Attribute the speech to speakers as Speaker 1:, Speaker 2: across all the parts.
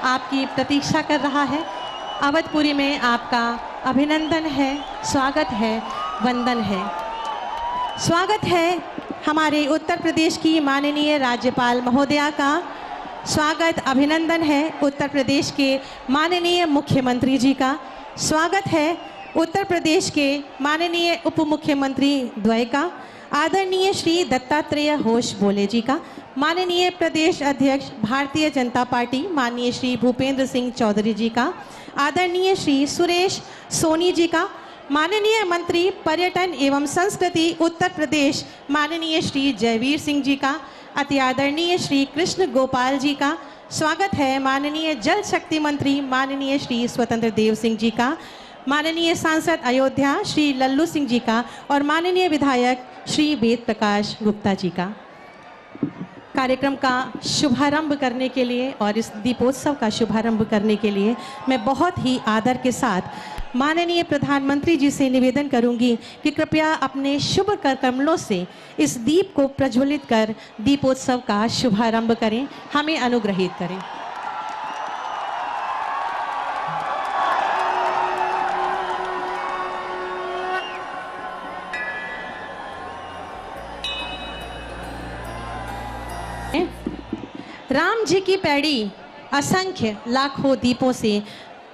Speaker 1: आपकी प्रतीक्षा कर रहा है। अवधपुरी में आपका अभिनंदन है, स्वागत है, वंदन है। स्वागत है हमारे उत्तर प्रदेश की माननीय राज्यपाल महोदया का। स्वागत अभिनंदन है उत्तर प्रदेश के माननीय मुख्यमंत्री जी का। स्वागत है उत्तर प्रदेश के माननीय उप मुख्यमंत्री द्वय का, आदरणीय श्री दत्तात्रेय घोष बोले जी का, माननीय प्रदेश अध्यक्ष भारतीय जनता पार्टी माननीय श्री भूपेंद्र सिंह चौधरी जी का, आदरणीय श्री सुरेश सोनी जी का, माननीय मंत्री पर्यटन एवं संस्कृति उत्तर प्रदेश माननीय श्री जयवीर सिंह जी का, अति आदरणीय श्री कृष्ण गोपाल जी का। स्वागत है माननीय जल शक्ति मंत्री माननीय श्री स्वतंत्र देव सिंह जी का, माननीय सांसद अयोध्या श्री लल्लू सिंह जी का और माननीय विधायक श्री वेद प्रकाश गुप्ता जी का। कार्यक्रम का शुभारंभ करने के लिए और इस दीपोत्सव का शुभारंभ करने के लिए मैं बहुत ही आदर के साथ माननीय प्रधानमंत्री जी से निवेदन करूंगी कि कृपया अपने शुभ कर कमलों से इस दीप को प्रज्वलित कर दीपोत्सव का शुभारंभ करें, हमें अनुग्रहित करें। राम जी की पैड़ी असंख्य लाखों दीपों से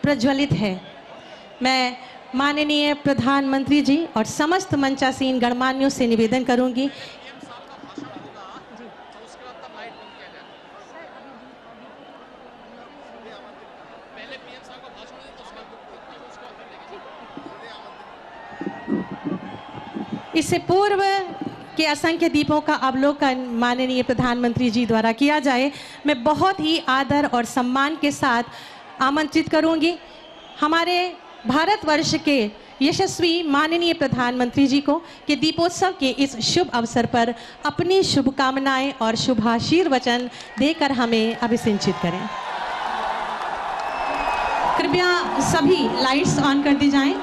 Speaker 1: प्रज्वलित है। मैं माननीय प्रधानमंत्री जी और समस्त मंचासीन गणमान्यों से निवेदन करूंगी। इससे पूर्व के असंख्य दीपों का अवलोकन माननीय प्रधानमंत्री जी द्वारा किया जाए, मैं बहुत ही आदर और सम्मान के साथ आमंत्रित करूंगी हमारे भारतवर्ष के यशस्वी माननीय प्रधानमंत्री जी को कि दीपोत्सव के इस शुभ अवसर पर अपनी शुभकामनाएं और शुभाशीर्वचन देकर हमें अभिसिंचित करें। कृपया सभी लाइट्स ऑन कर दी जाएं।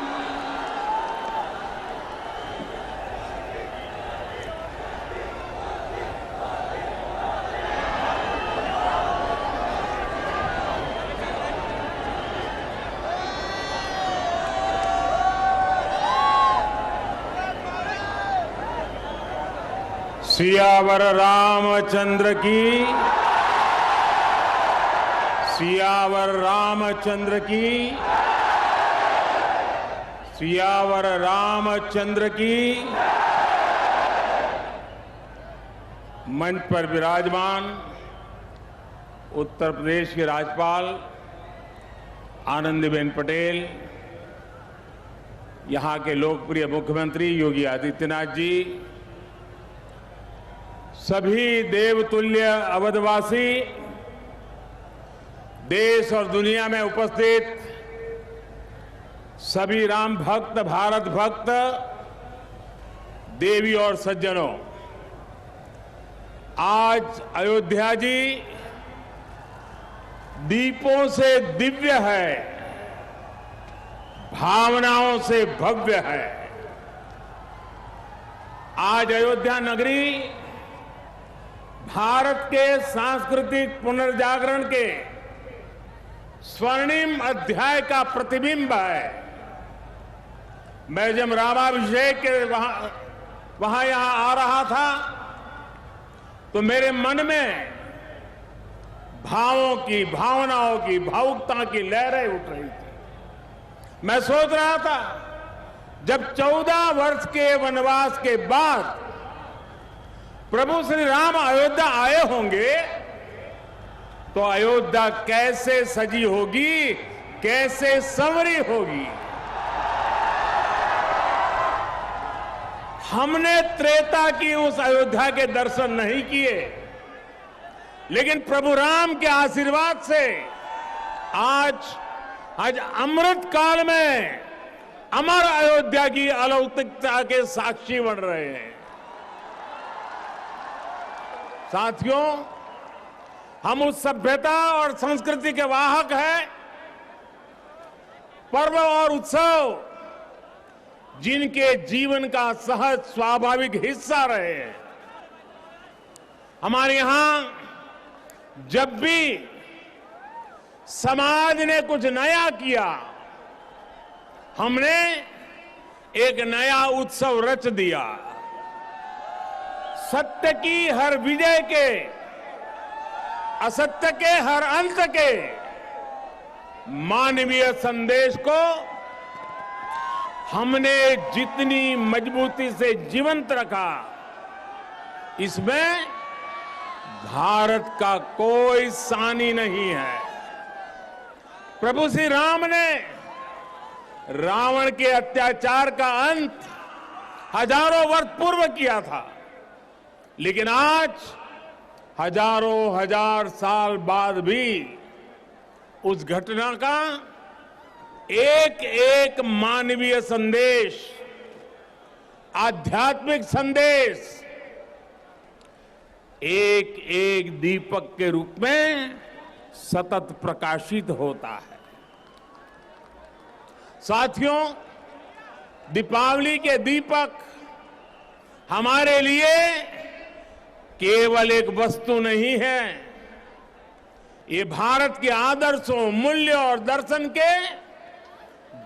Speaker 2: सियावर रामचंद्र की, सियावर रामचंद्र की, सियावर रामचंद्र की। मंच पर विराजमान उत्तर प्रदेश के राज्यपाल आनंदीबेन पटेल, यहां के लोकप्रिय मुख्यमंत्री योगी आदित्यनाथ जी, सभी देवतुल्य अवधवासी, देश और दुनिया में उपस्थित सभी राम भक्त, भारत भक्त, देवी और सज्जनों, आज अयोध्या जी दीपों से दिव्य है, भावनाओं से भव्य है। आज अयोध्या नगरी भारत के सांस्कृतिक पुनर्जागरण के स्वर्णिम अध्याय का प्रतिबिंब है। मैं जब रामाभिषेक के वहां यहां आ रहा था तो मेरे मन में भावों की, भावनाओं की, भावुकता की लहरें उठ रही थी। मैं सोच रहा था जब 14 वर्ष के वनवास के बाद प्रभु श्री राम अयोध्या आए होंगे तो अयोध्या कैसे सजी होगी, कैसे संवरी होगी। हमने त्रेता की उस अयोध्या के दर्शन नहीं किए, लेकिन प्रभु राम के आशीर्वाद से आज अमृत काल में अमर अयोध्या की अलौकिकता के साक्षी बन रहे हैं। साथियों, हम उस सभ्यता और संस्कृति के वाहक हैं। पर्व और उत्सव जिनके जीवन का सहज स्वाभाविक हिस्सा रहे हैं। हमारे यहां जब भी समाज ने कुछ नया किया, हमने एक नया उत्सव रच दिया। सत्य की हर विजय के, असत्य के हर अंत के मानवीय संदेश को हमने जितनी मजबूती से जीवंत रखा, इसमें भारत का कोई सानी नहीं है। प्रभु श्री राम ने रावण के अत्याचार का अंत हजारों वर्ष पूर्व किया था, लेकिन आज हजारों हजार साल बाद भी उस घटना का एक एक मानवीय संदेश, आध्यात्मिक संदेश एक एक दीपक के रूप में सतत प्रकाशित होता है। साथियों, दीपावली के दीपक हमारे लिए केवल एक वस्तु नहीं है, ये भारत के आदर्शों, मूल्य और दर्शन के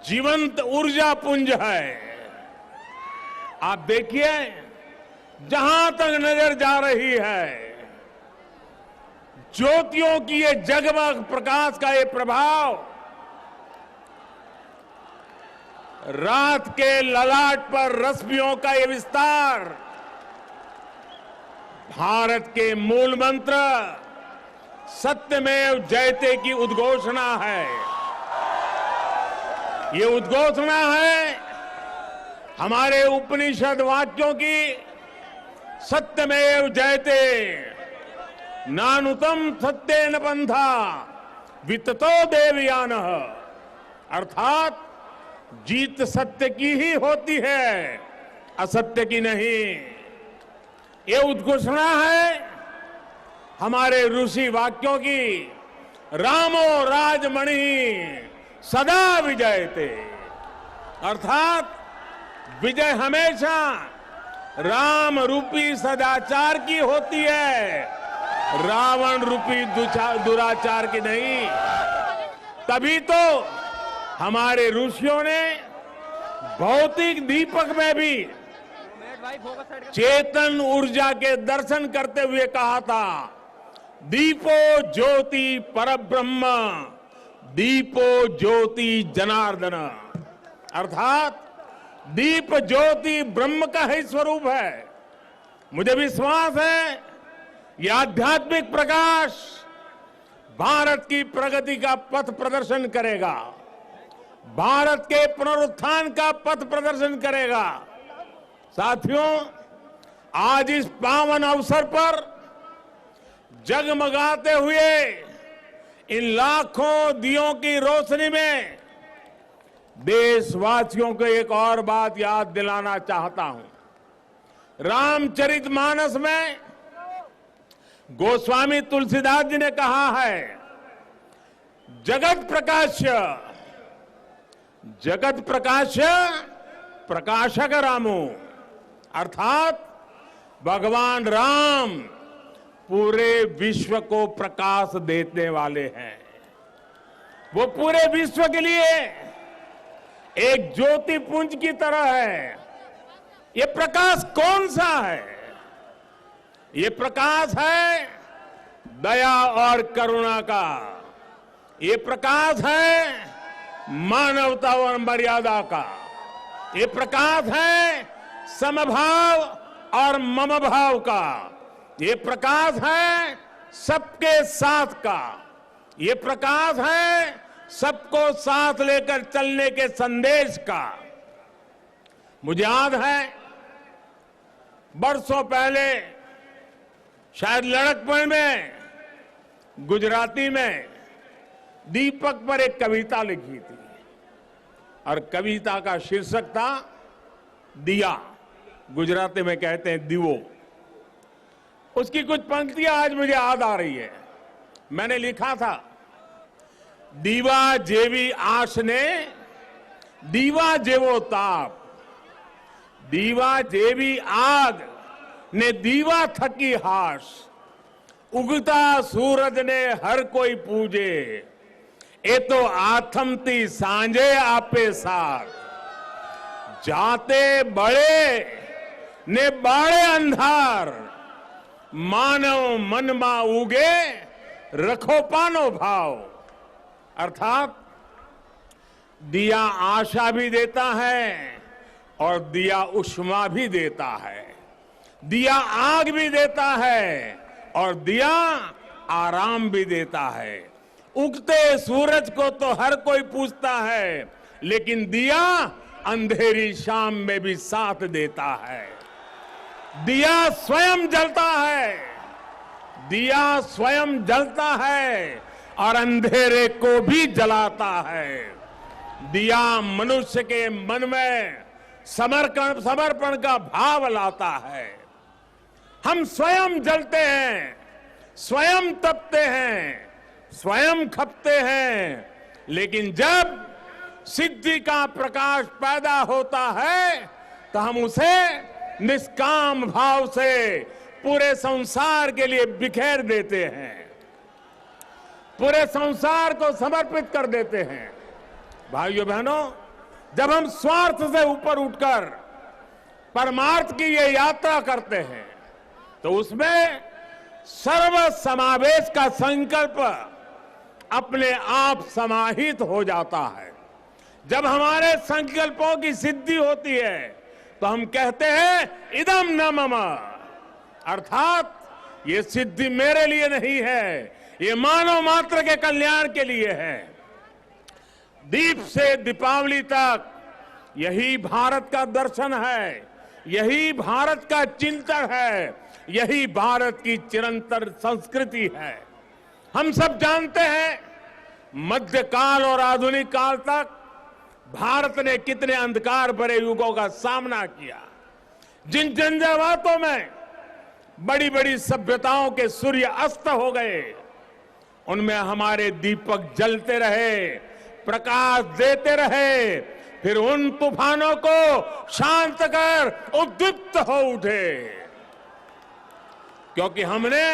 Speaker 2: जीवंत ऊर्जा पुंज है। आप देखिए, जहां तक नजर जा रही है, ज्योतियों की ये जगमग प्रकाश का ये प्रभाव रात के ललाट पर रश्मियों का ये विस्तार भारत के मूल मंत्र सत्यमेव जयते की उद्घोषणा है। ये उद्घोषणा है हमारे उपनिषद वाक्यों की, सत्यमेव जयते नानुतम सत्येन पंथा विततो देवयानः, अर्थात जीत सत्य की ही होती है, असत्य की नहीं। ये उद्घोषणा है हमारे ऋषि वाक्यों की, रामो राजमणि सदा विजयते, अर्थात विजय हमेशा राम रूपी सदाचार की होती है, रावण रूपी दुराचार की नहीं। तभी तो हमारे ऋषियों ने भौतिक दीपक में भी चेतन ऊर्जा के दर्शन करते हुए कहा था, दीपो ज्योति परब्रह्म, दीपो ज्योति जनार्दन, अर्थात दीप ज्योति ब्रह्म का ही स्वरूप है। मुझे विश्वास है यह आध्यात्मिक प्रकाश भारत की प्रगति का पथ प्रदर्शन करेगा, भारत के पुनरुत्थान का पथ प्रदर्शन करेगा। साथियों, आज इस पावन अवसर पर जगमगाते हुए इन लाखों दियों की रोशनी में देशवासियों को एक और बात याद दिलाना चाहता हूं। रामचरितमानस में गोस्वामी तुलसीदास जी ने कहा है, जगत प्रकाश्य, जगत प्रकाश्य प्रकाशक रामो, अर्थात भगवान राम पूरे विश्व को प्रकाश देने वाले हैं। वो पूरे विश्व के लिए एक ज्योति पुंज की तरह है। ये प्रकाश कौन सा है? ये प्रकाश है दया और करुणा का, ये प्रकाश है मानवता और मर्यादा का, ये प्रकाश है समभाव और मम भाव का, ये प्रकाश है सबके साथ का, ये प्रकाश है सबको साथ लेकर चलने के संदेश का। मुझे याद है बरसों पहले शायद लड़कपन में गुजराती में दीपक पर एक कविता लिखी थी और कविता का शीर्षक था दिया, गुजराती में कहते हैं दीवो। उसकी कुछ पंक्तियां आज मुझे याद आ रही है। मैंने लिखा था, दीवा जेवी आश ने दीवा जेवो ताप, दीवा जेवी आग ने दीवा थकी हाश, उगता सूरज ने हर कोई पूजे, એ તો આથમતી સાંજે આપે સાથ, જાતે બળે ને બાળે અંધાર, मानव मन में उगे रखोपानो भाव। अर्थात दिया आशा भी देता है और दिया उष्मा भी देता है, दिया आग भी देता है और दिया आराम भी देता है। उगते सूरज को तो हर कोई पूछता है, लेकिन दिया अंधेरी शाम में भी साथ देता है। दिया स्वयं जलता है, दिया स्वयं जलता है और अंधेरे को भी जलाता है। दिया मनुष्य के मन में समर्पण का भाव लाता है। हम स्वयं जलते हैं, स्वयं तपते हैं, स्वयं खपते हैं, लेकिन जब सिद्धि का प्रकाश पैदा होता है तो हम उसे निष्काम भाव से पूरे संसार के लिए बिखेर देते हैं, पूरे संसार को समर्पित कर देते हैं। भाइयों बहनों, जब हम स्वार्थ से ऊपर उठकर परमार्थ की ये यात्रा करते हैं तो उसमें सर्व समावेश का संकल्प अपने आप समाहित हो जाता है। जब हमारे संकल्पों की सिद्धि होती है तो हम कहते हैं इदम न मम, अर्थात ये सिद्धि मेरे लिए नहीं है, ये मानव मात्र के कल्याण के लिए है। दीप से दीपावली तक यही भारत का दर्शन है, यही भारत का चिंतन है, यही भारत की चिरंतन संस्कृति है। हम सब जानते हैं मध्यकाल और आधुनिक काल तक भारत ने कितने अंधकार भरे युगों का सामना किया। जिन झंझावातों में बड़ी बड़ी सभ्यताओं के सूर्य अस्त हो गए, उनमें हमारे दीपक जलते रहे, प्रकाश देते रहे, फिर उन तूफानों को शांत कर उद्दीप्त हो उठे, क्योंकि हमने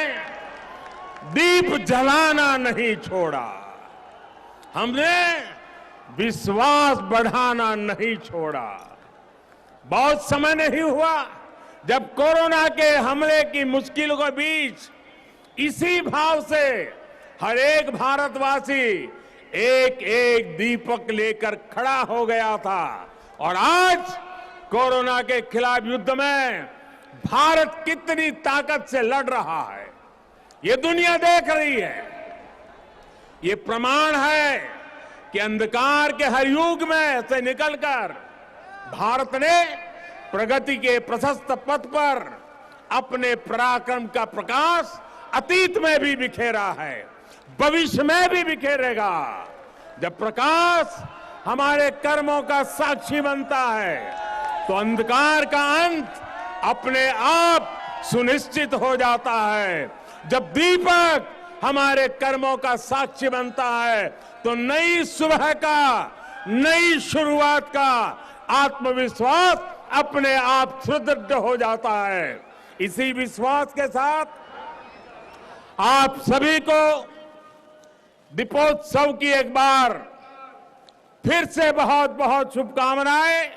Speaker 2: दीप जलाना नहीं छोड़ा, हमने विश्वास बढ़ाना नहीं छोड़ा। बहुत समय नहीं हुआ जब कोरोना के हमले की मुश्किलों के बीच इसी भाव से हर एक भारतवासी एक एक दीपक लेकर खड़ा हो गया था। और आज कोरोना के खिलाफ युद्ध में भारत कितनी ताकत से लड़ रहा है, ये दुनिया देख रही है। ये प्रमाण है कि अंधकार के हर युग में से निकलकर भारत ने प्रगति के प्रशस्त पथ पर अपने पराक्रम का प्रकाश अतीत में भी बिखेरा है, भविष्य में भी बिखेरेगा। जब प्रकाश हमारे कर्मों का साक्षी बनता है तो अंधकार का अंत अपने आप सुनिश्चित हो जाता है। जब दीपक हमारे कर्मों का साक्षी बनता है तो नई सुबह का, नई शुरुआत का आत्मविश्वास अपने आप सुदृढ़ हो जाता है। इसी विश्वास के साथ आप सभी को दीपोत्सव की एक बार फिर से बहुत बहुत शुभकामनाएं।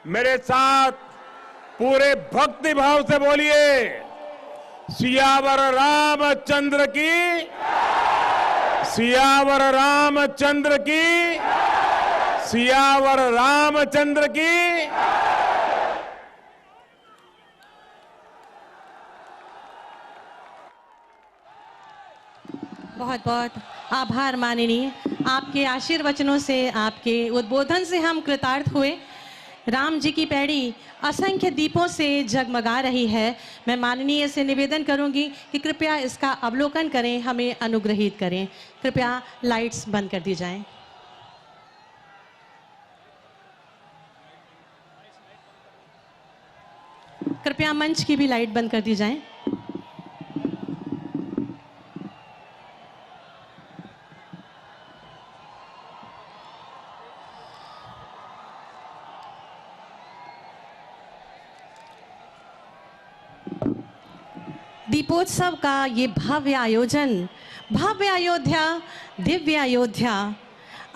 Speaker 2: मेरे साथ पूरे भक्ति भाव से बोलिए, सियावर रामचंद्र की, सियावर रामचंद्र की, सियावर रामचंद्र की।
Speaker 1: बहुत बहुत आभार माननीय, आपके आशीर्वचनों से, आपके उद्बोधन से हम कृतार्थ हुए। राम जी की पैड़ी असंख्य दीपों से जगमगा रही है। मैं माननीय से निवेदन करूंगी कि कृपया इसका अवलोकन करें, हमें अनुग्रहित करें। कृपया लाइट्स बंद कर दी जाएं। कृपया मंच की भी लाइट बंद कर दी जाएं। दीपोत्सव का ये भव्य आयोजन, भव्य अयोध्या, दिव्य अयोध्या,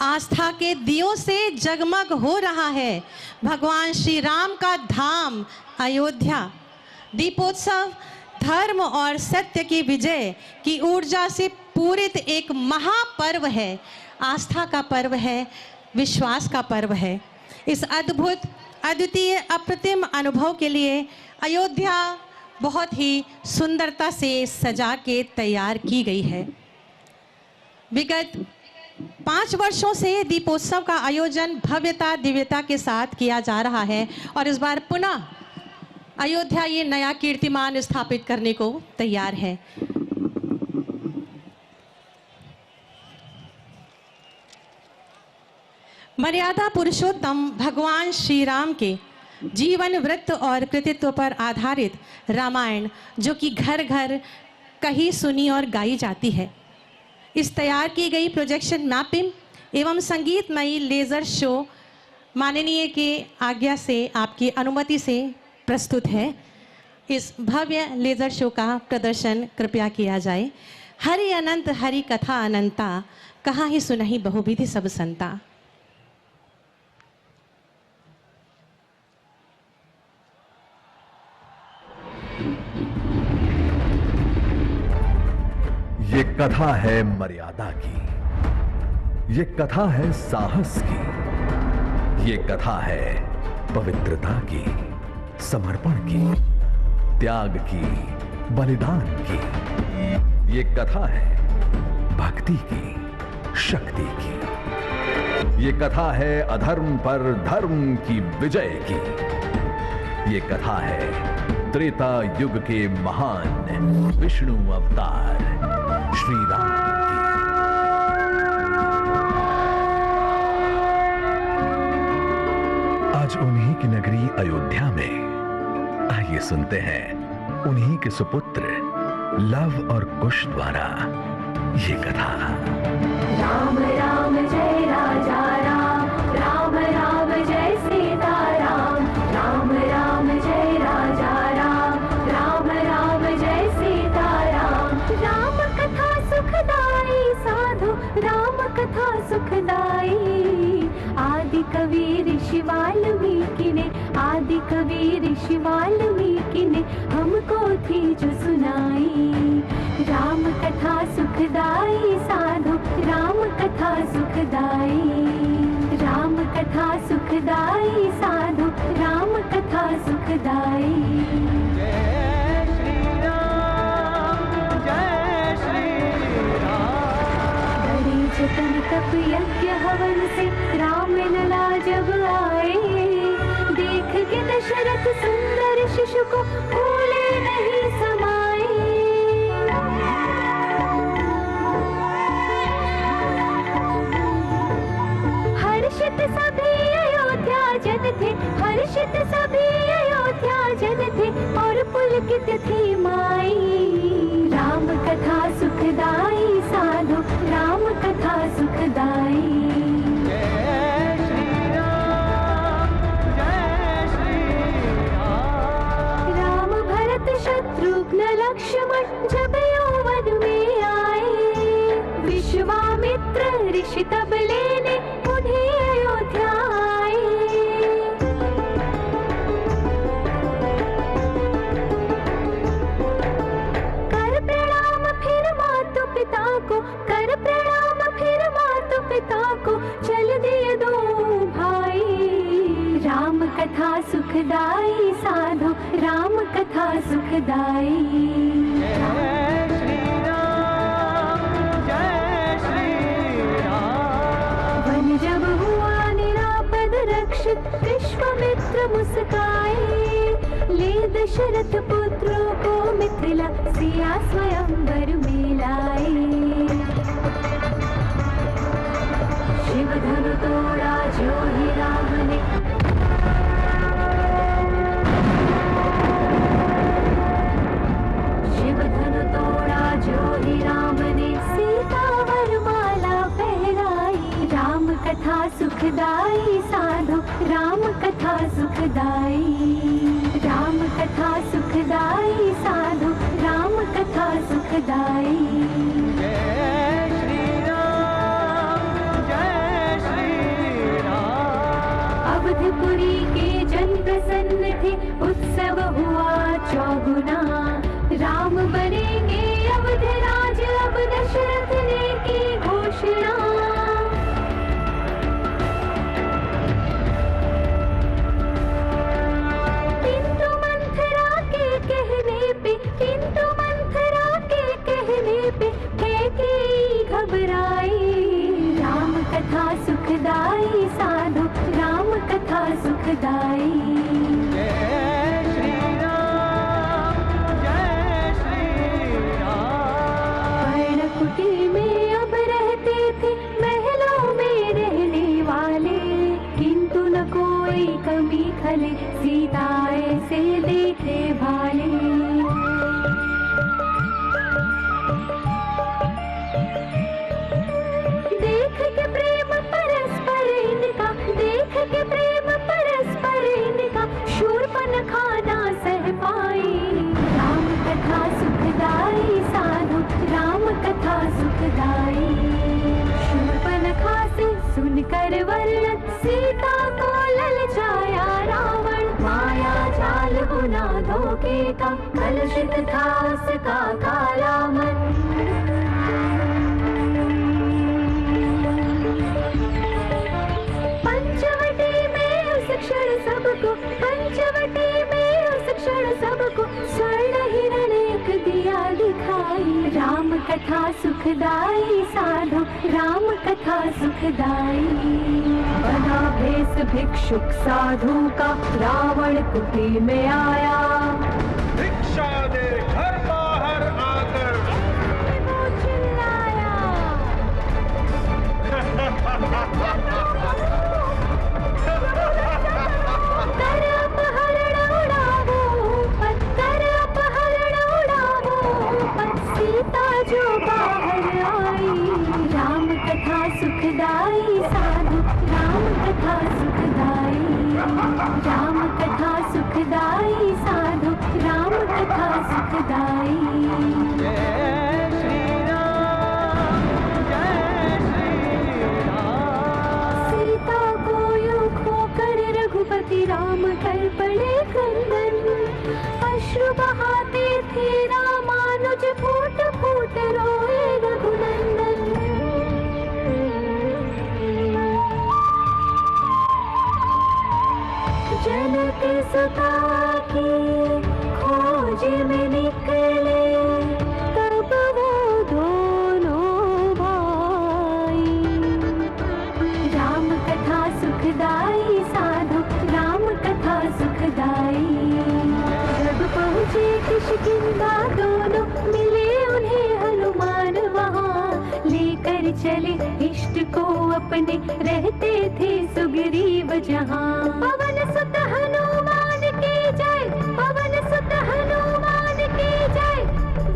Speaker 1: आस्था के दियों से जगमग हो रहा है। भगवान श्री राम का धाम अयोध्या। दीपोत्सव धर्म और सत्य की विजय की ऊर्जा से पूरित एक महापर्व है, आस्था का पर्व है, विश्वास का पर्व है। इस अद्भुत, अद्वितीय, अप्रतिम अनुभव के लिए अयोध्या बहुत ही सुंदरता से सजा के तैयार की गई है। विगत 5 वर्षों से दीपोत्सव का आयोजन भव्यता, दिव्यता के साथ किया जा रहा है और इस बार पुनः अयोध्या ये नया कीर्तिमान स्थापित करने को तैयार है। मर्यादा पुरुषोत्तम भगवान श्री राम के जीवन वृत्त और कृतित्व पर आधारित रामायण, जो कि घर घर कही, सुनी और गाई जाती है, इस तैयार की गई प्रोजेक्शन मैपिंग एवं संगीतमयी लेज़र शो माननीय के आज्ञा से, आपकी अनुमति से प्रस्तुत है। इस भव्य लेज़र शो का प्रदर्शन कृपया किया जाए। हरि अनंत हरि कथा अनंता, कहाँ ही सुनहि बहुविधि सब संता।
Speaker 3: ये कथा है मर्यादा की, ये कथा है साहस की, ये कथा है पवित्रता की, समर्पण की, त्याग की, बलिदान की। ये कथा है भक्ति की, शक्ति की। ये कथा है अधर्म पर धर्म की विजय की। ये कथा है त्रेता युग के महान विष्णु अवतार श्री राम की। आज उन्हीं की नगरी अयोध्या में आइए सुनते हैं उन्हीं के सुपुत्र लव और कुश द्वारा ये कथा।
Speaker 4: राम राम जय राजा राम, राम राम जय सीता राम, राम राम जय राजा राम, राम राम जय सीता राम। राम कथा सुखदाई साधु, राम कथा सुखदाई। आदि कवि ऋषि वाल्मीकि ने, आदि कवि ऋषि वाल्मीकि ने हमको थी जो सुनाई। राम कथा सुखदाई साधु, राम कथा सुखदाई। राम कथा सुखदाई साधु, राम कथा सुखदाई।
Speaker 5: जय श्री राम, जय श्री राम।
Speaker 4: बड़ी जतन तप यज्ञ हवन से राम लला जब आए, देख के दशरथ सुंदर शिशु को भूले नहीं समाए। हर्षित सभी अयोध्या जन थे, हर्षित सभी अयोध्या जन थे और पुलकित थी माई। राम कथा सुखदाई साधु, राम कथा सुखदाई।
Speaker 5: जय श्री राम, जय श्री राम।
Speaker 4: राम भरत शत्रुघ्न लक्ष्मण जब यौवन में आए, विश्वामित्र ऋषि तब लेने उन्हें अयोध्या आए। कर प्रणाम फिर मातु पिता को, कर प्रणाम फिर मातु पिता को, चल दिए दो भाई। राम कथा सुखदाई साधु, राम कथा सुखदाई।
Speaker 5: जय श्री राम, जय श्री राम।
Speaker 4: वन जब हुआ निरापद रक्षित, विश्वामित्र मुस्काए, ले दशरथ पुत्रों को मिथिला सिया स्वयंवर में लाए। शिव धनु तोड़ा जो ही राम ने, शिव धनु तोड़ा जो ही राम ने, सीता वर माला पहनाई। राम कथा सुखदाई साधो राम कथा सुखदाई, राम कथा सुखदाई साधो राम कथा सुखदाई।
Speaker 5: जय श्री राम, जय श्री राम।
Speaker 4: अवधपुरी के जन प्रसन्न थे, उत्सव हुआ चौगुना। राम बनेंगे अवध राज, अब दशरथ ने की घोषणा। किंतु मंथरा के कहने पे, किंतु मंथरा के कहने पे कैकेयी घबराई। राम कथा सुखदाई साधो राम कथा सुखदाई।
Speaker 5: जय श्री राम, जय श्री राम।
Speaker 4: पर्णकुटी में अब रहते थे महलों में रहने वाले, किंतु न कोई कमी खले सीता ऐसे देखे भाले। देख के प्रेम परस्पर इनका, देख के प्रेम परस्पर इनका, शूर्पणखा ना सह पाई। राम कथा सुखदाई साधो राम कथा सुखदाई। शूर्पणखा से सुनकर वर्णन सीता को ललचाया रावण। माया जाल बुना धोखे का, कलुषित था उसका काला मन। पंचवटी में उस क्षण सबको, पंचवटी में उस क्षण सबको स्वर्ण हिरण एक दिया दिखाई। राम कथा सुखदाई साधो राम कथा सुखदाई। बना भेष भिक्षुक साधु का, रावण कुटी में आया।
Speaker 2: भिक्षा दे घर बाहर आकर
Speaker 4: वो चिल्लाया। कर अपहरण उड़ावो ऊपर, कर अपहरण उड़ावो ऊपर, सीता जो बाहर आई। राम कथा सुखदाई साधु राम कथा सुखदाई। राम कथा सुखदाई साधु राम कथा सुखदाई।
Speaker 5: जय श्री राम, जय श्री राम।
Speaker 4: सीता को यूं खोकर रघुपति राम कर पड़े क्रंदन। अश्रु बहाते थे रामानुज, फूट फूट रोए रघुनंदन। जनक सुता की खोज में निकले, तब वो दोनों भाई। राम कथा सुखदाई साधो राम कथा सुखदाई। जब पहुँचे किष्किंधा दोनों, मिले उन्हें हनुमान वहाँ। लेकर चले इष्ट को अपने, रहते थे सुग्रीव जहाँ। पवन सुत हनुमान की जय, पवन सुत हनुमान की जय।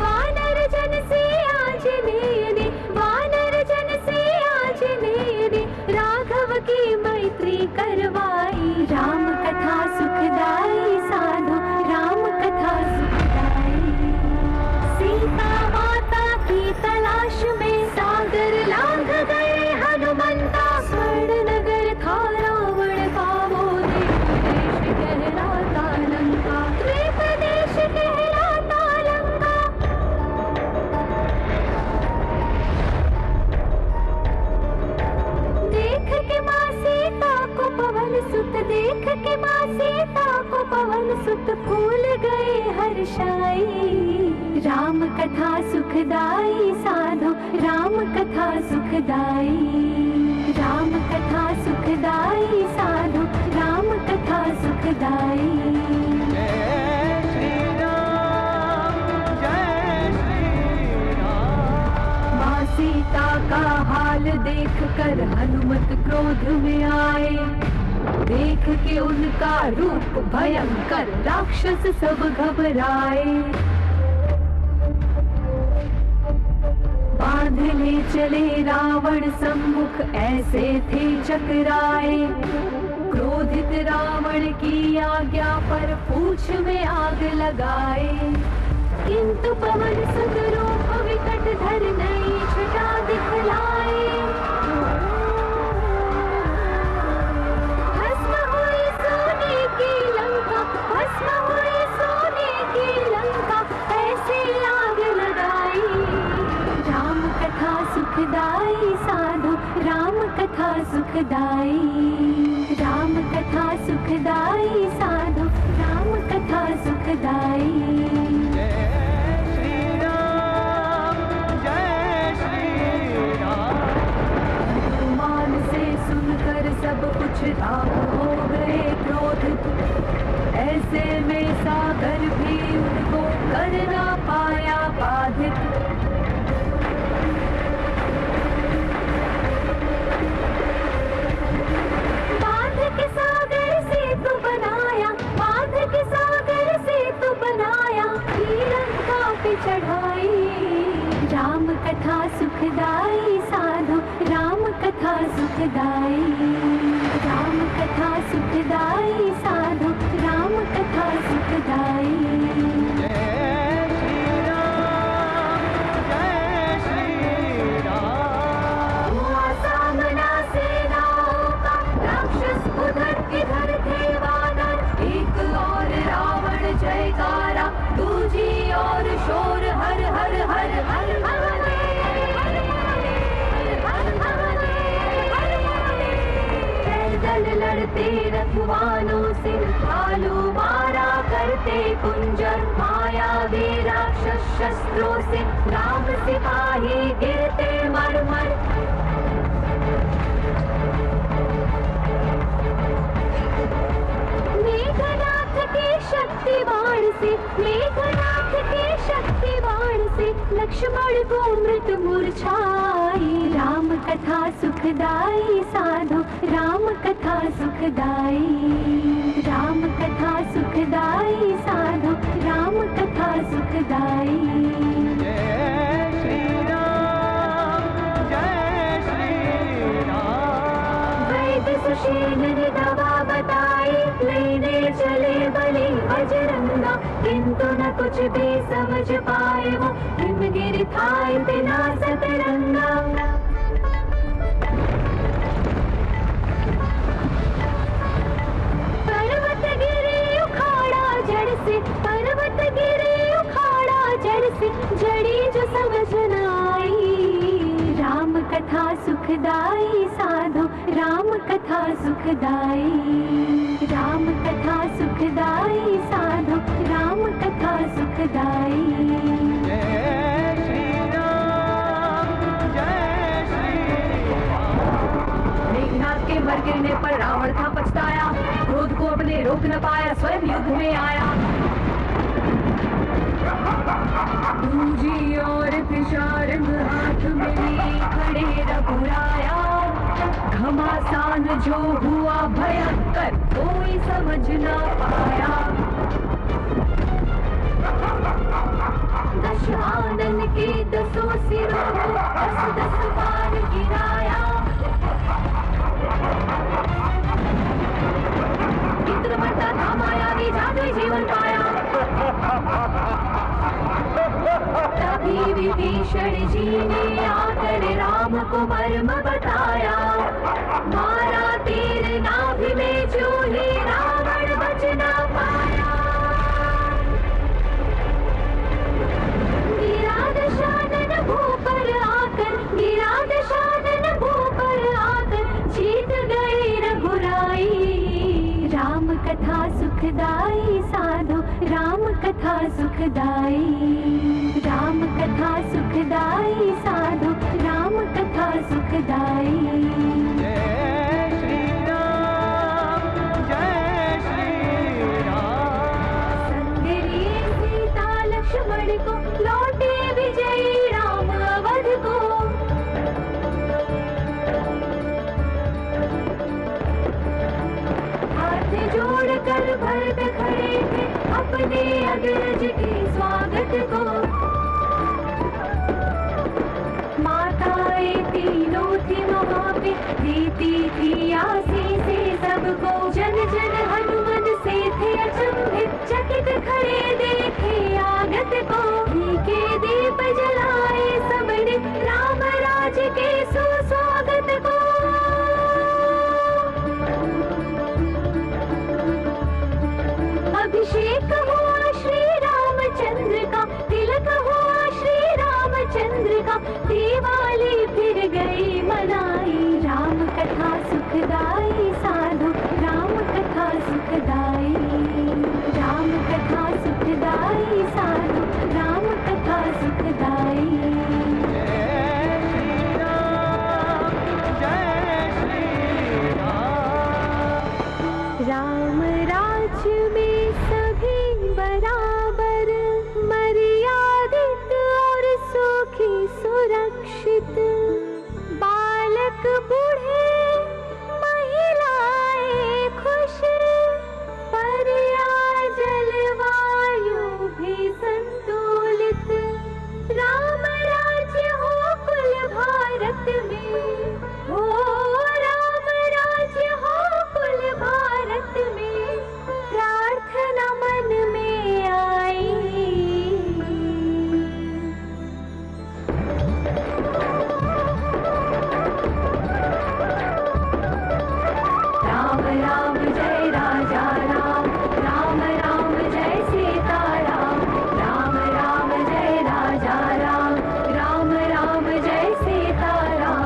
Speaker 4: वानर जन से आंजनेय ने, वानर जन से आंजनेय ने, राघव की मैत्री करवाई। राम कथा सुखदाई साधो राम कथा सुखदाई। सीता माता की तलाश में सागर लांघ गए हनुमंता। स्वर्ण नगर था रावण का वो देश कहलाता लंका, द्वीप देश कहलाता लंका। देख के माँ सीता को पवन सुत, देख के माँ सीता को पवन सुत, फूल गए हर्षाई। राम कथा सुखदाई साधो राम कथा सुखदाई। राम कथा सुखदाई साधो राम कथा सुखदाई।
Speaker 5: जय श्री राम, जय श्री राम।
Speaker 4: माँ सीता का हाल देख कर हनुमत क्रोध में आए। देख के उनका रूप भयंकर, राक्षस सब घबराए। बांध ले चले रावण सम्मुख ऐसे थे चकराए। क्रोधित रावण की आज्ञा पर पूछ में आग लगाए। किंतु पवन सुत रूप विकट धर नई छटा दिखलाए। भस्म हुई सोने की लंका, भस्म हुई सोने की लंका, ऐसे आग लगाई। राम कथा सुखदाई साधु, राम कथा सुखदाई। राम कथा सुखदाई साधु, राम कथा सुखदाई।
Speaker 5: जय श्री राम, जय श्री राम।
Speaker 4: हनुमान से सुनकर सब कुछ राम हो गए क्रोधित। ऐसे में सागर भी उनको कर ना पाया बाधित। बांध के सागर से तू बनाया, बांध के सागर से तू बनाया, लंका पे चढ़ाई। राम कथा सुखदाई साधु, राम कथा सुखदाई। राम कथा सुखदाई साधु, राम कथा सुखदाई।
Speaker 5: जय श्री राम, जय श्री राम।
Speaker 4: हुआ सामना सेनाओं का, राक्षस उधर इधर थे वानर। एक और रावण जयकारा, दूजी और शोर हर हर हर हर महादेव, हर महादेव, हर महादेव, हर महादेव। पैदल लड़ते रखवालों से, भालू मारा करते कुंजर। मायावी राक्षस शस्त्रों से, राम सिपाही गिरते मर मर। मेघनाथ के शक्ति बाण से, मेघनाथ के शक्ति बाण से, लक्ष्मण को मृत मूर्छाई। राम कथा सुखदाई साधु, राम कथा सुखदाई। राम कथा सुखदाई साधु, राम कथा सुखदाई।
Speaker 5: जय श्री राम, जय श्री राम।
Speaker 4: वैद्य सुषेण ने दवा बताई, लेने चले बलि बजरंगा। किंतु न कुछ भी समझ पाए वो, हिमगिरि था इतना सतरंगा। पर्वत गिरे उखाड़ा जड़ से, पर्वत गिरे उखाड़ा जड़ से, जड़ी जो समझ न आई। राम कथा सुखदाई साधु, राम कथा सुखदाई। राम कथा सुखदाई साधु, राम कथा सुखदाई।
Speaker 5: जय श्री राम, जय श्री राम।
Speaker 4: मेघनाथ के मर गिरने पर रावण था पछताया। क्रोध को अपने रोक न पाया, स्वयं युद्ध में आया। दूजी और पिशारंग हाथ में लिए खड़े रघुराया। घमासान जो हुआ भयंकर, कोई समझ न पाया। दश आनन के दसों सिरों को, दस दस बार गिराया। इंद्र मरता था मायावी, जादुई जीवन पाया। तभी विभीषण जी ने आकर राम को मर्म बताया। मारा तीर नाभि में जो ही रावण बच न पाया। गिरा दशानन भू पर आकर, गिरा दशानन भू पर आकर, जीत गए रघुराई। राम कथा सुखदाई साधु, राम कथा सुखदाई। राम कथा सुखदाई साधु, राम कथा सुखदाई।
Speaker 5: जय श्री राम, जय श्री राम।
Speaker 4: संग लिए सीता लक्ष्मण को, लौटे विजयी राम अवध को। हाथ जोड़कर भरत खड़े थे, अपने अग्रज के स्वागत को। देती थी आशीषें सबको। जन जन हनुमन से थे अचंभित, चकित खड़े देखे आगत को। घी के दीप जलाए सबने, राम राज के सुस्वागत को। अभिषेक हुआ श्री रामचंद्र का, तिलक हुआ श्री रामचंद्र का। दिवाली फिर गई मनाई, राम कथा सुखदाई साधु, राम कथा सुखदाई। राम कथा सुखदाई साधु, राम कथा सुखदाई।
Speaker 5: जय श्री राम, जय श्री राम।
Speaker 4: राम राज्य में सभी बराबर, मर्यादित और सुखी सुरक्षित। बालक बूढ़े महिलाएं खुश, पर्या जलवायु भी संतुलित। राम राज्य हो कुल भारत में, हो राम राज्य हो कुल भारत में। प्रार्थना मन में आई, राम राम जय राजा राम, राम राम जय सीता राम। राम राम जय राजा राम, राम राम जय सीता राम।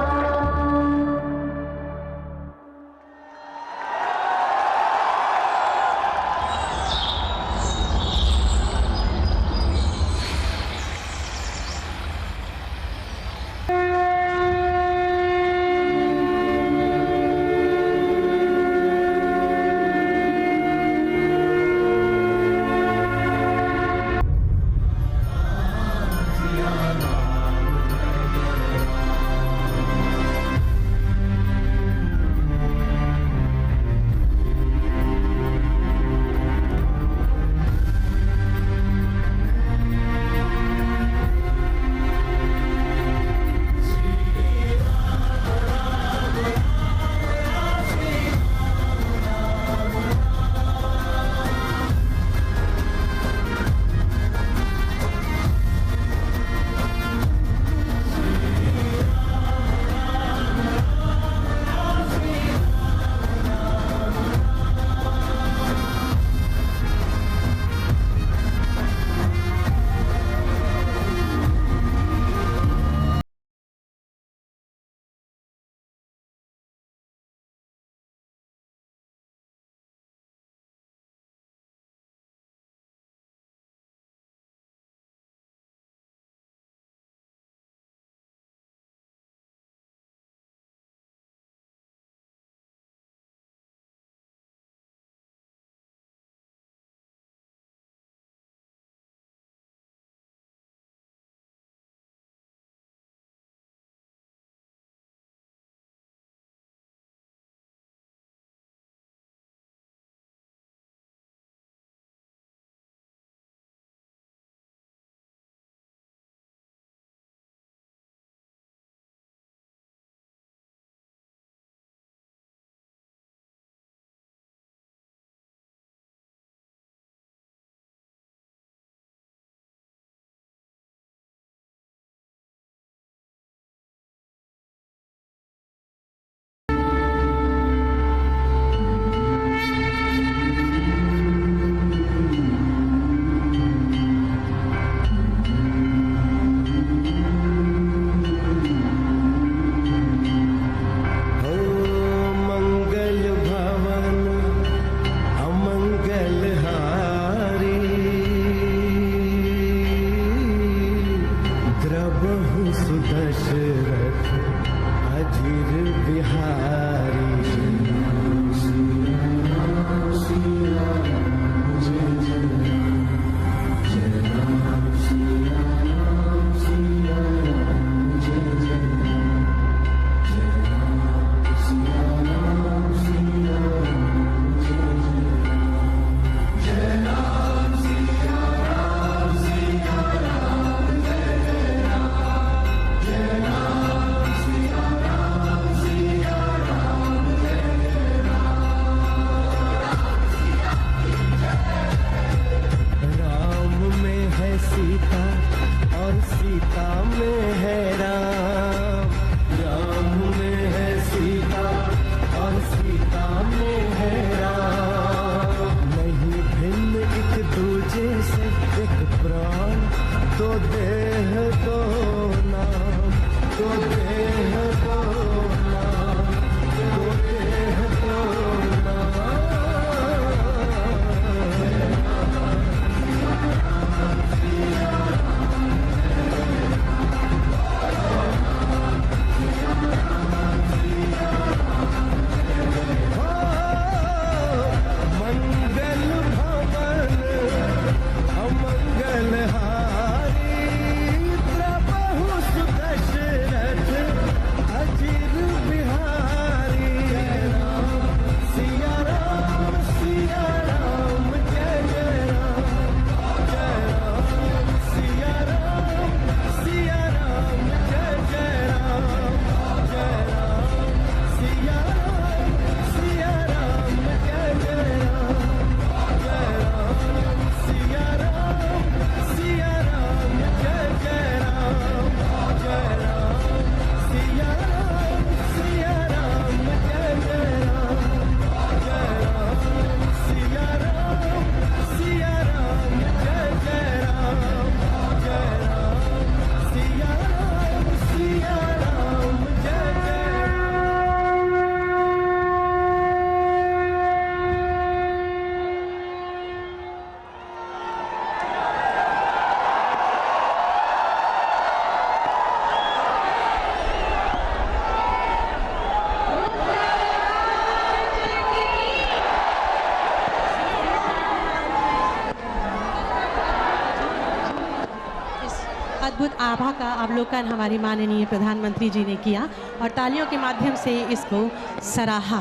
Speaker 1: अद्भुत आभा का अवलोकन हमारी माननीय प्रधानमंत्री जी ने किया और तालियों के माध्यम से इसको सराहा।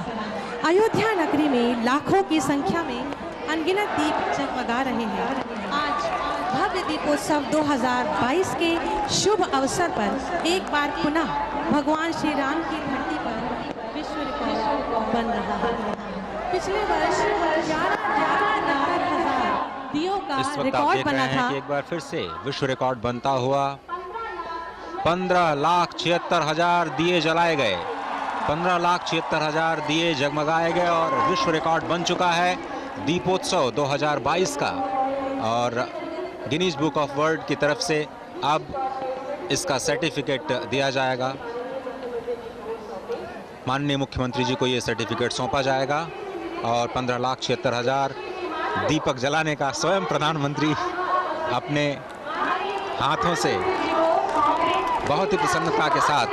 Speaker 1: अयोध्या नगरी में लाखों की संख्या में अनगिनत दीप जगमगा रहे हैं। आज भव्य दीपोत्सव 2022 के शुभ अवसर पर एक बार पुनः भगवान श्री राम की धरती पर विश्व रिकॉर्ड बन रहा है। पिछले वर्ष 11,90,000 दियों का
Speaker 6: इस वक्त आप
Speaker 1: रिकॉर्ड
Speaker 6: देख रहे
Speaker 1: बना
Speaker 6: हैं
Speaker 1: था।
Speaker 6: कि एक बार फिर से विश्व रिकॉर्ड बनता हुआ 15,76,000 दिए जलाए गए, 15,76,000 दिए जगमगाए गए और विश्व रिकॉर्ड बन चुका है दीपोत्सव 2022 का। और गिनीज बुक ऑफ वर्ल्ड की तरफ से अब इसका सर्टिफिकेट दिया जाएगा। माननीय मुख्यमंत्री जी को ये सर्टिफिकेट सौंपा जाएगा और 15,76,000 दीपक जलाने का स्वयं प्रधानमंत्री अपने हाथों से बहुत ही प्रसन्नता के साथ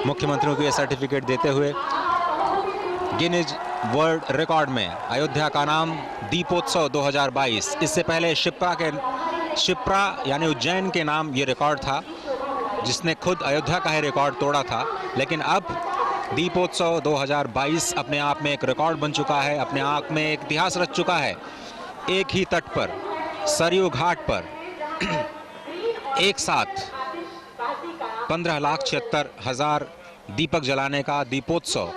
Speaker 6: मुख्यमंत्रियों को ये सर्टिफिकेट देते हुए गिनीज वर्ल्ड रिकॉर्ड में अयोध्या का नाम दीपोत्सव 2022। इससे पहले शिप्रा यानी उज्जैन के नाम ये रिकॉर्ड था, जिसने खुद अयोध्या का ही रिकॉर्ड तोड़ा था। लेकिन अब दीपोत्सव 2022 अपने आप में एक रिकॉर्ड बन चुका है, अपने आप में एक इतिहास रच चुका है। एक ही तट पर सरयू घाट पर एक साथ 15,76,000 दीपक जलाने का दीपोत्सव,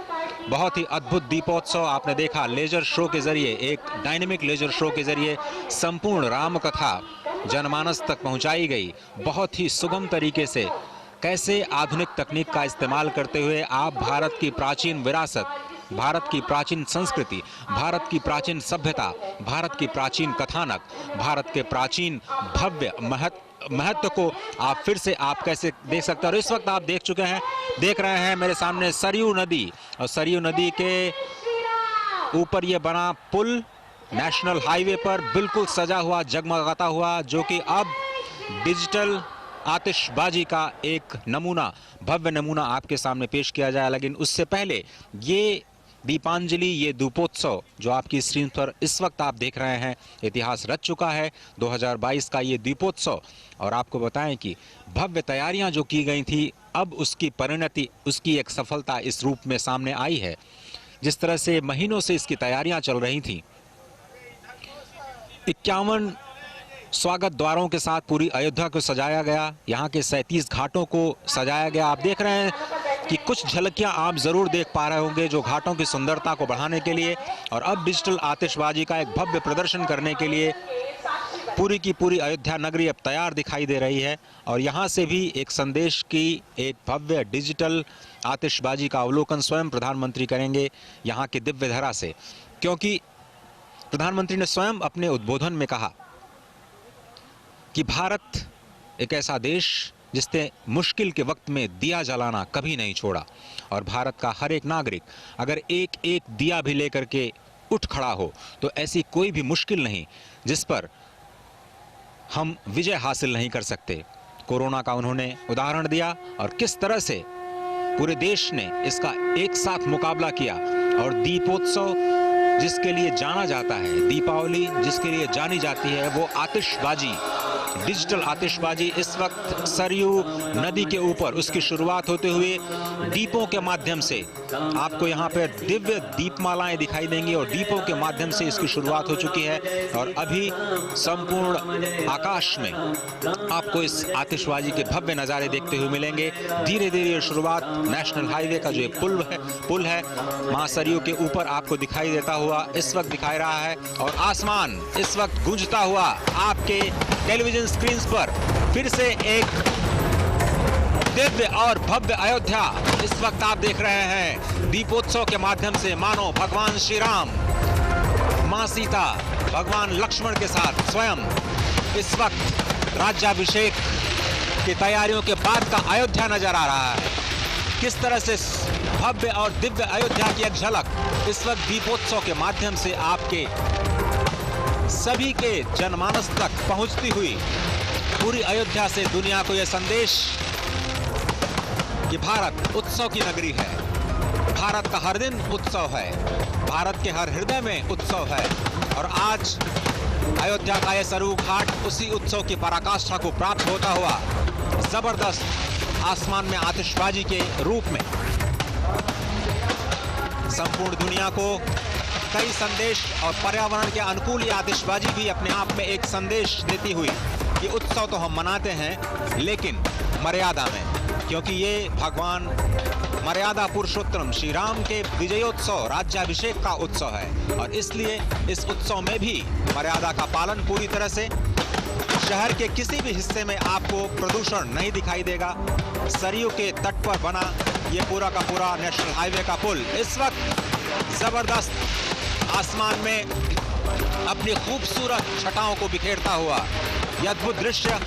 Speaker 6: बहुत ही अद्भुत दीपोत्सव आपने देखा। लेजर शो के जरिए, एक डायनेमिक लेजर शो के जरिए संपूर्ण राम कथा जनमानस तक पहुंचाई गई। बहुत ही सुगम तरीके से कैसे आधुनिक तकनीक का इस्तेमाल करते हुए आप भारत की प्राचीन विरासत, भारत की प्राचीन संस्कृति, भारत की प्राचीन सभ्यता, भारत की प्राचीन कथानक, भारत के प्राचीन भव्य महत्व को आप फिर से आप कैसे देख सकते हैं। और इस वक्त आप देख रहे हैं मेरे सामने सरयू नदी, और सरयू नदी के ऊपर ये बना पुल नेशनल हाईवे पर बिल्कुल सजा हुआ, जगमगाता हुआ, जो कि अब डिजिटल आतिशबाजी का एक नमूना, भव्य नमूना आपके सामने पेश किया जाए। लेकिन उससे पहले ये दीपांजलि, ये दीपोत्सव जो आपकी स्क्रीन पर इस वक्त आप देख रहे हैं, इतिहास रच चुका है 2022 का ये दीपोत्सव। और आपको बताएं कि भव्य तैयारियां जो की गई थी, अब उसकी परिणति, उसकी एक सफलता इस रूप में सामने आई है। जिस तरह से महीनों से इसकी तैयारियां चल रही थी, 51 स्वागत द्वारों के साथ पूरी अयोध्या को सजाया गया, यहाँ के 37 घाटों को सजाया गया। आप देख रहे हैं कि कुछ झलकियां आप जरूर देख पा रहे होंगे जो घाटों की सुंदरता को बढ़ाने के लिए और अब डिजिटल आतिशबाजी का एक भव्य प्रदर्शन करने के लिए पूरी की पूरी अयोध्या नगरी अब तैयार दिखाई दे रही है। और यहाँ से भी एक संदेश की एक भव्य डिजिटल आतिशबाजी का अवलोकन स्वयं प्रधानमंत्री करेंगे यहाँ की दिव्य धरा से, क्योंकि प्रधानमंत्री ने स्वयं अपने उद्बोधन में कहा कि भारत एक ऐसा देश जिसने मुश्किल के वक्त में दिया जलाना कभी नहीं छोड़ा, और भारत का हर एक नागरिक अगर एक एक दिया भी लेकर के उठ खड़ा हो तो ऐसी कोई भी मुश्किल नहीं जिस पर हम विजय हासिल नहीं कर सकते। कोरोना का उन्होंने उदाहरण दिया और किस तरह से पूरे देश ने इसका एक साथ मुकाबला किया। और दीपोत्सव जिसके लिए जाना जाता है, दीपावली जिसके लिए जानी जाती है, वो आतिशबाजी, डिजिटल आतिशबाजी इस वक्त सरयू नदी के ऊपर उसकी शुरुआत होते हुए दीपों के माध्यम से आपको यहाँ पे दिव्य दीपमालाएं दिखाई देंगी और दीपों के माध्यम से इसकी शुरुआत हो चुकी है। और अभी संपूर्ण आकाश में आपको इस आतिशबाजी के भव्य नज़ारे देखते हुए मिलेंगे। धीरे धीरे ये शुरुआत नेशनल हाईवे का जो पुल है मां सरयू के ऊपर आपको दिखाई देता हुआ इस वक्त दिखाई रहा है। और आसमान इस वक्त गूंजता हुआ आपके टेलीविजन स्क्रीन पर फिर से एक दिव्य और भव्य अयोध्या इस वक्त आप देख रहे हैं दीपोत्सव के माध्यम से। मानो भगवान श्री राम, मां सीता, भगवान लक्ष्मण के साथ स्वयं इस वक्त राज्याभिषेक की तैयारियों के बाद का अयोध्या नजर आ रहा है। किस तरह से भव्य और दिव्य अयोध्या की एक झलक इस वक्त दीपोत्सव के माध्यम से आपके सभी के जनमानस तक पहुंचती हुई पूरी अयोध्या से दुनिया को यह संदेश कि भारत उत्सव की नगरी है, भारत का हर दिन उत्सव है, भारत के हर हृदय में उत्सव है। और आज अयोध्या का यह सरयू घाट उसी उत्सव की पराकाष्ठा को प्राप्त होता हुआ जबरदस्त आसमान में आतिशबाजी के रूप में संपूर्ण दुनिया को कई संदेश और पर्यावरण के अनुकूल ये आतिशबाजी भी अपने आप में एक संदेश देती हुई कि उत्सव तो हम मनाते हैं लेकिन मर्यादा में, क्योंकि ये भगवान मर्यादा पुरुषोत्तम श्री राम के विजयोत्सव राज्याभिषेक का उत्सव है और इसलिए इस उत्सव में भी मर्यादा का पालन पूरी तरह से। शहर के किसी भी हिस्से में आपको प्रदूषण नहीं दिखाई देगा। सरयू के तट पर बना ये पूरा का पूरा नेशनल हाईवे का पुल इस वक्त जबरदस्त आसमान में अपनी खूबसूरत छटाओं को बिखेरता हुआ यह अद्भुत दृश्य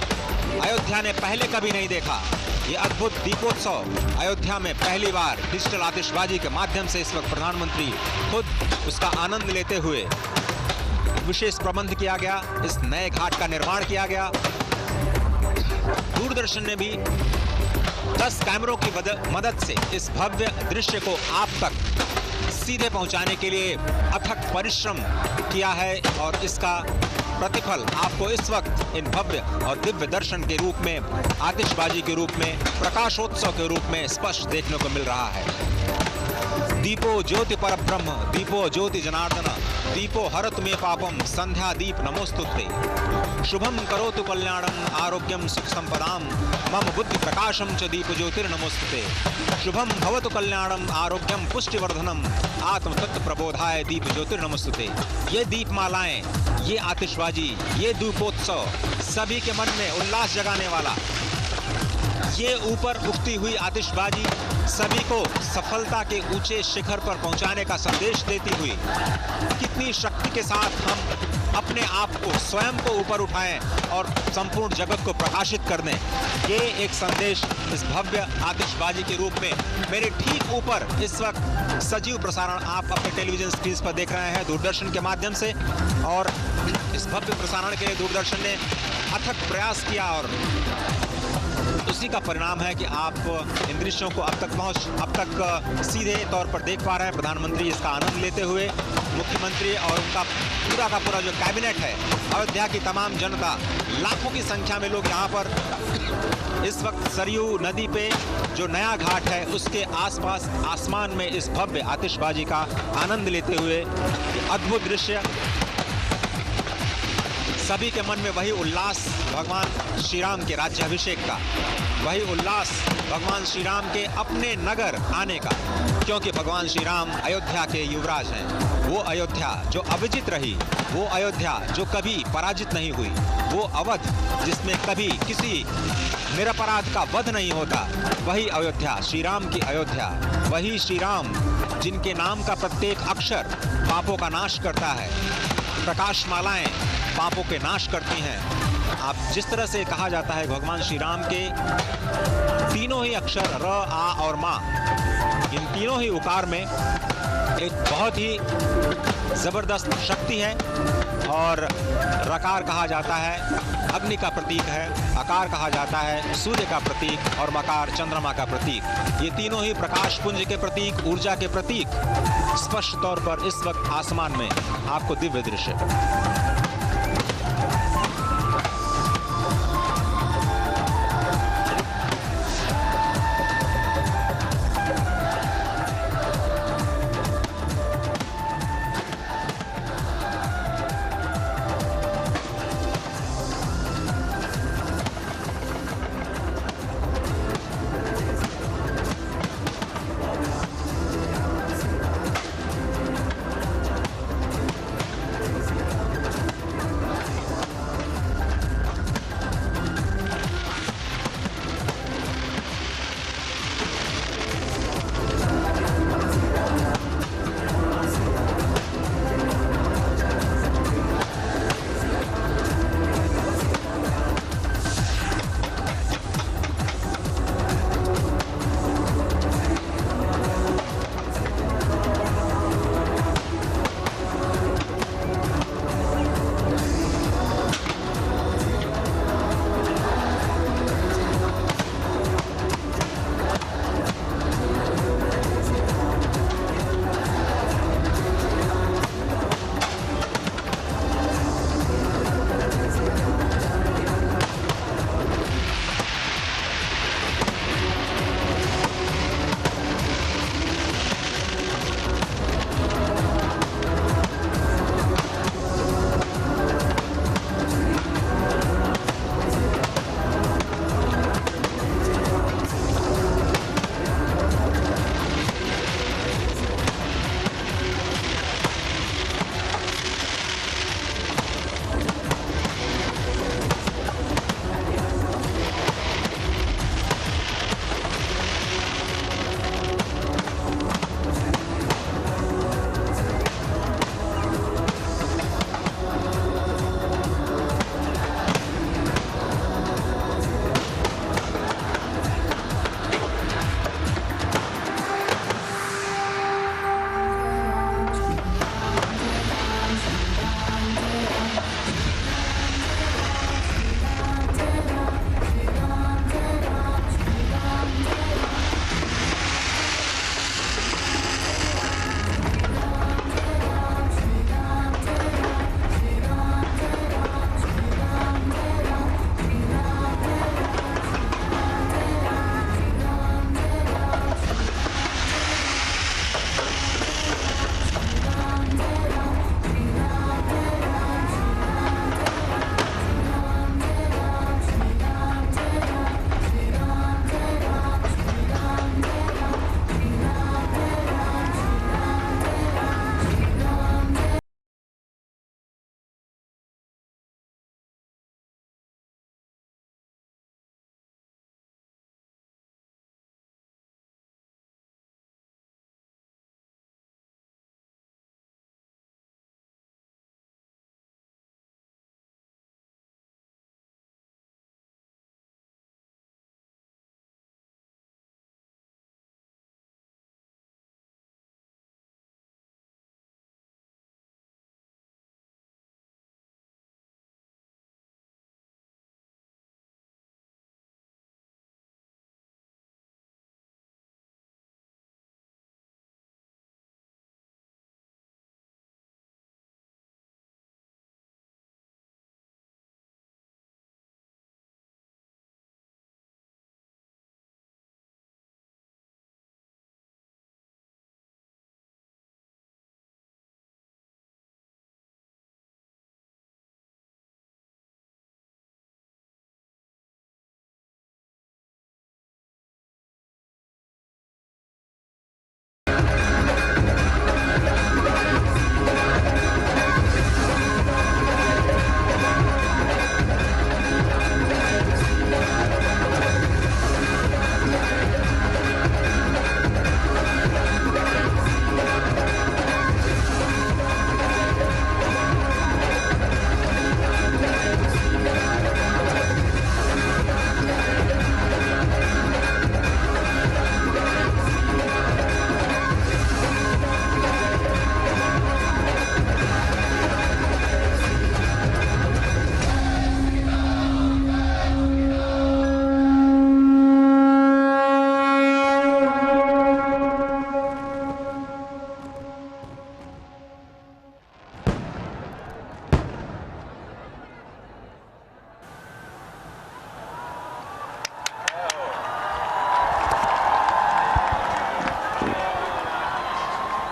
Speaker 6: अयोध्या ने पहले कभी नहीं देखा। ये अद्भुत दीपोत्सव अयोध्या में पहली बार डिजिटल आतिशबाजी के माध्यम से इस वक्त प्रधानमंत्री खुद उसका आनंद लेते हुए विशेष प्रबंध किया गया, इस नए घाट का निर्माण किया गया। दूरदर्शन ने भी 10 कैमरों की मदद से इस भव्य दृश्य को आप तक सीधे पहुंचाने के लिए अथक परिश्रम किया है और इसका प्रतिफल आपको इस वक्त इन भव्य और दिव्य दर्शन के रूप में, आतिशबाजी के रूप में, प्रकाशोत्सव के रूप में स्पष्ट देखने को मिल रहा है। दीपो ज्योति परब्रह्म, दीपो ज्योति जनार्दन, दीपो हरतु मे पापम, संध्या दीप नमोस्तुते। शुभम करोतु कल्याणम, आरोग्यम सुख संपदाम, मम बुद्धि प्रकाशम च दीप ज्योतिर्नमोस्तुते। शुभम भवतु कल्याणम, आरोग्यम पुष्टिवर्धनम, आत्म तत्व प्रबोधाय दीप ज्योतिर्नमोस्तुते। ये दीपमालाएं, ये आतिशबाजी, ये दीपोत्सव सभी के मन में उल्लास जगाने वाला, ये ऊपर उठती हुई आतिशबाजी सभी को सफलता के ऊंचे शिखर पर पहुंचाने का संदेश देती हुई कितनी शक्ति के साथ हम अपने आप को, स्वयं को ऊपर उठाएं और संपूर्ण जगत को प्रकाशित कर दें, ये एक संदेश इस भव्य आतिशबाजी के रूप में मेरे ठीक ऊपर इस वक्त सजीव प्रसारण आप अपने टेलीविजन स्क्रीन पर देख रहे हैं दूरदर्शन के माध्यम से। और इस भव्य प्रसारण के लिए दूरदर्शन ने अथक प्रयास किया और उसी का परिणाम है कि आप इन दृश्यों को अब तक सीधे तौर पर देख पा रहे हैं। प्रधानमंत्री इसका आनंद लेते हुए, मुख्यमंत्री और उनका पूरा का पूरा जो कैबिनेट है, अयोध्या की तमाम जनता, लाखों की संख्या में लोग यहाँ पर इस वक्त सरयू नदी पे जो नया घाट है उसके आसपास आसमान में इस भव्य आतिशबाजी का आनंद लेते हुए अद्भुत दृश्य, सभी के मन में वही उल्लास भगवान श्री राम के राज्याभिषेक का, वही उल्लास भगवान श्री राम के अपने नगर आने का, क्योंकि भगवान श्री राम अयोध्या के युवराज हैं। वो अयोध्या जो अविजित रही, वो अयोध्या जो कभी पराजित नहीं हुई, वो अवध जिसमें कभी किसी निरपराध का वध नहीं होता, वही अयोध्या, श्री राम की अयोध्या, वही श्री राम जिनके नाम का प्रत्येक अक्षर पापों का नाश करता है, प्रकाशमालाएं पापों के नाश करती हैं। आप जिस तरह से कहा जाता है भगवान श्री राम के तीनों ही अक्षर र, आ और मा, इन तीनों ही उकार में एक बहुत ही जबरदस्त शक्ति है। और रकार कहा जाता है अग्नि का प्रतीक है, आकार कहा जाता है सूर्य का प्रतीक और मकार चंद्रमा का प्रतीक। ये तीनों ही प्रकाश पुंज के प्रतीक, ऊर्जा के प्रतीक स्पष्ट तौर पर इस वक्त आसमान में आपको दिव्य दृश्य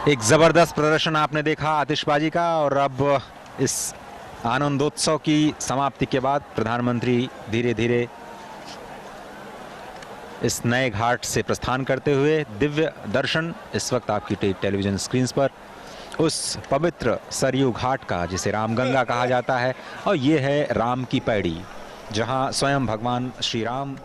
Speaker 6: एक जबरदस्त प्रदर्शन आपने देखा आतिशबाजी का। और अब इस आनंदोत्सव की समाप्ति के बाद प्रधानमंत्री धीरे धीरे इस नए घाट से प्रस्थान करते हुए दिव्य दर्शन इस वक्त आपकी टेलीविजन स्क्रीन पर उस पवित्र सरयू घाट का, जिसे रामगंगा कहा जाता है। और ये है राम की पैड़ी, जहां स्वयं भगवान श्री राम